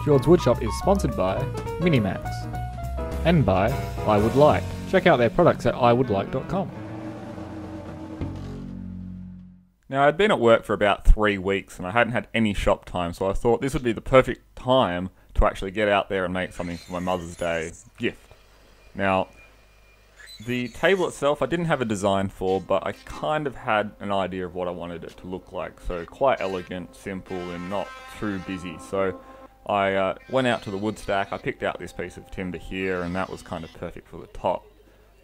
JordsWoodShop is sponsored by Minimax and by I Would Like. Check out their products at iwouldlike.com. Now, I'd been at work for about 3 weeks and I hadn't had any shop time, so I thought this would be the perfect time to actually get out there and make something for my Mother's Day gift. Now, the table itself I didn't have a design for, but I kind of had an idea of what I wanted it to look like. So quite elegant, simple, and not too busy. So I went out to the wood stack, I picked out this piece of timber here, and that was kind of perfect for the top.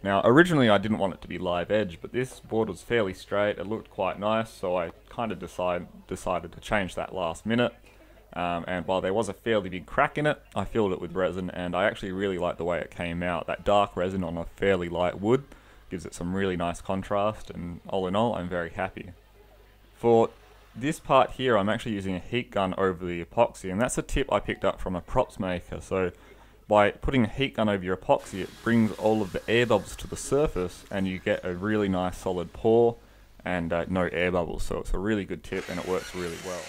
Now, originally I didn't want it to be live edge, but this board was fairly straight, it looked quite nice, so I kind of decided to change that last minute. And while there was a fairly big crack in it, I filled it with resin, and I actually really like the way it came out. That dark resin on a fairly light wood gives it some really nice contrast, and all in all, I'm very happy. For this part here, I'm actually using a heat gun over the epoxy, and that's a tip I picked up from a props maker. So by putting a heat gun over your epoxy, it brings all of the air bubbles to the surface, and you get a really nice solid pour and no air bubbles. So it's a really good tip, and it works really well.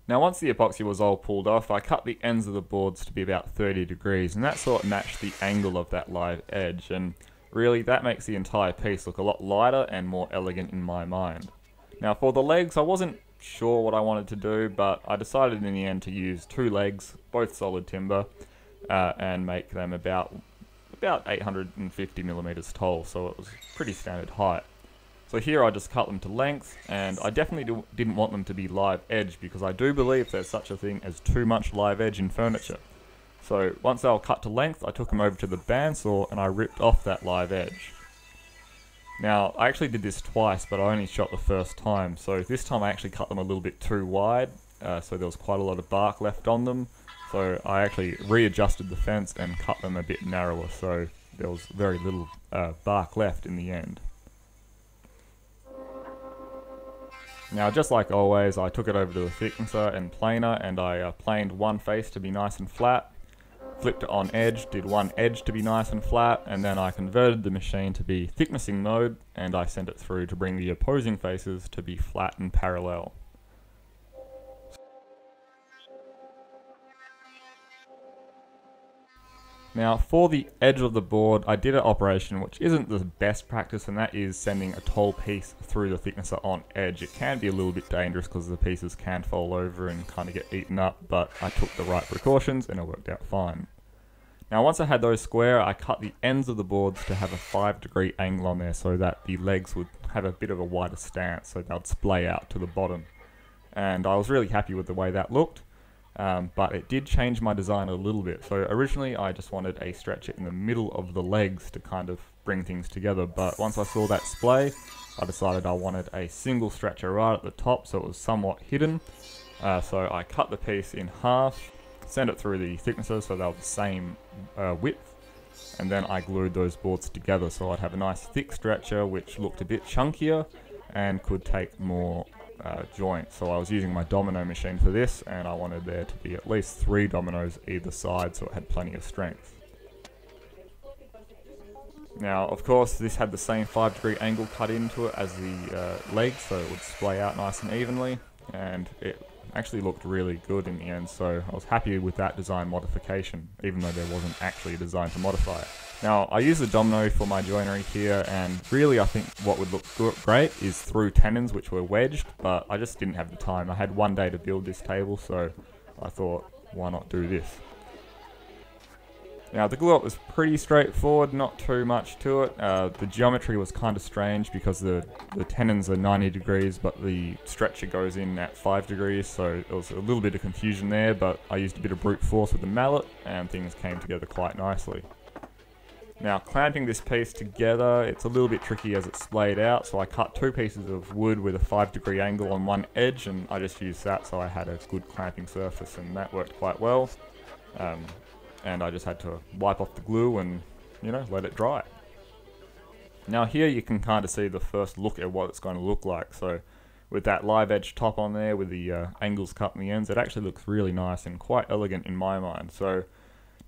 Now, once the epoxy was all pulled off, I cut the ends of the boards to be about 30 degrees, and that sort of matched the angle of that live edge, and really that makes the entire piece look a lot lighter and more elegant in my mind. Now, for the legs, I wasn't sure what I wanted to do, but I decided in the end to use 2 legs, both solid timber, and make them about 850 millimeters tall, so it was pretty standard height. So here I just cut them to length, and I definitely didn't want them to be live edge because I do believe there's such a thing as too much live edge in furniture. So once they were cut to length, I took them over to the bandsaw and I ripped off that live edge. Now, I actually did this twice, but I only shot the first time, so this time I actually cut them a little bit too wide, so there was quite a lot of bark left on them. So I actually readjusted the fence and cut them a bit narrower, so there was very little bark left in the end. Now, just like always, I took it over to the thicknesser and planer, and I planed one face to be nice and flat, flipped it on edge, did one edge to be nice and flat, and then I converted the machine to be thicknessing mode, and I sent it through to bring the opposing faces to be flat and parallel. Now, for the edge of the board, I did an operation which isn't the best practice, and that is sending a tall piece through the thicknesser on edge. It can be a little bit dangerous because the pieces can fall over and kind of get eaten up, but I took the right precautions and it worked out fine. Now, once I had those square, I cut the ends of the boards to have a 5-degree angle on there so that the legs would have a bit of a wider stance, so they'd splay out to the bottom. And I was really happy with the way that looked. But it did change my design a little bit. So originally I just wanted a stretcher in the middle of the legs to kind of bring things together, but once I saw that splay, I decided I wanted a single stretcher right at the top so it was somewhat hidden. So I cut the piece in half, sent it through the thicknesser so they were the same width, and then I glued those boards together so I'd have a nice thick stretcher which looked a bit chunkier and could take more joint. So I was using my domino machine for this, and I wanted there to be at least 3 dominoes either side so it had plenty of strength. Now, of course, this had the same 5-degree angle cut into it as the leg, so it would splay out nice and evenly, and it actually looked really good in the end, so I was happy with that design modification, even though there wasn't actually a design to modify it. Now, I use the domino for my joinery here, and really I think what would look great is through tenons which were wedged, but I just didn't have the time. I had 1 day to build this table, so I thought, why not do this? Now, the glue up was pretty straightforward, not too much to it. The geometry was kind of strange because the tenons are 90 degrees, but the stretcher goes in at 5 degrees, so there was a little bit of confusion there, but I used a bit of brute force with the mallet, and things came together quite nicely. Now, clamping this piece together, it's a little bit tricky as it's splayed out, so I cut 2 pieces of wood with a 5-degree angle on one edge, and I just used that so I had a good clamping surface, and that worked quite well. And I just had to wipe off the glue and, let it dry. Now here you can kind of see the first look at what it's going to look like. So with that live edge top on there with the angles cut in the ends, it actually looks really nice and quite elegant in my mind. So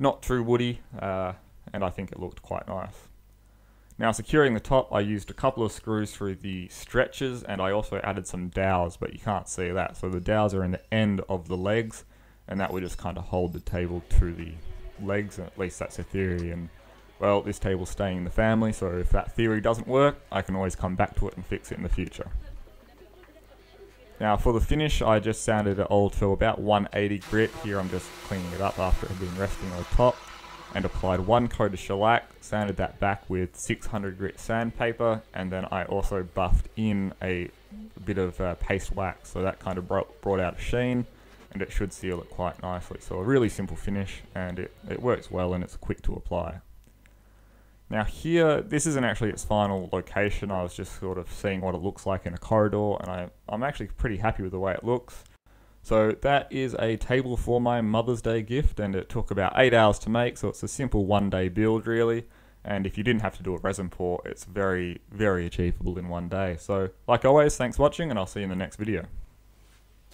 not too woody, and I think it looked quite nice. Now, securing the top, I used a couple of screws through the stretchers, and I also added some dowels, but you can't see that. So the dowels are in the end of the legs, and that would just kind of hold the table to the legs, and at least that's a theory. And well, this table's staying in the family, so if that theory doesn't work, I can always come back to it and fix it in the future. Now for the finish, I just sanded it all to about 180 grit. Here I'm just cleaning it up after it had been resting on the top, and applied 1 coat of shellac, sanded that back with 600 grit sandpaper, and then I also buffed in a bit of paste wax, so that kind of brought out a sheen, and it should seal it quite nicely. So a really simple finish, and it works well, and it's quick to apply. Now here, this isn't actually its final location. I was just sort of seeing what it looks like in a corridor, and I'm actually pretty happy with the way it looks. So that is a table for my Mother's Day gift, and it took about 8 hours to make, so it's a simple one-day build really. And if you didn't have to do a resin pour, it's very, very achievable in one day. So like always, thanks for watching, and I'll see you in the next video.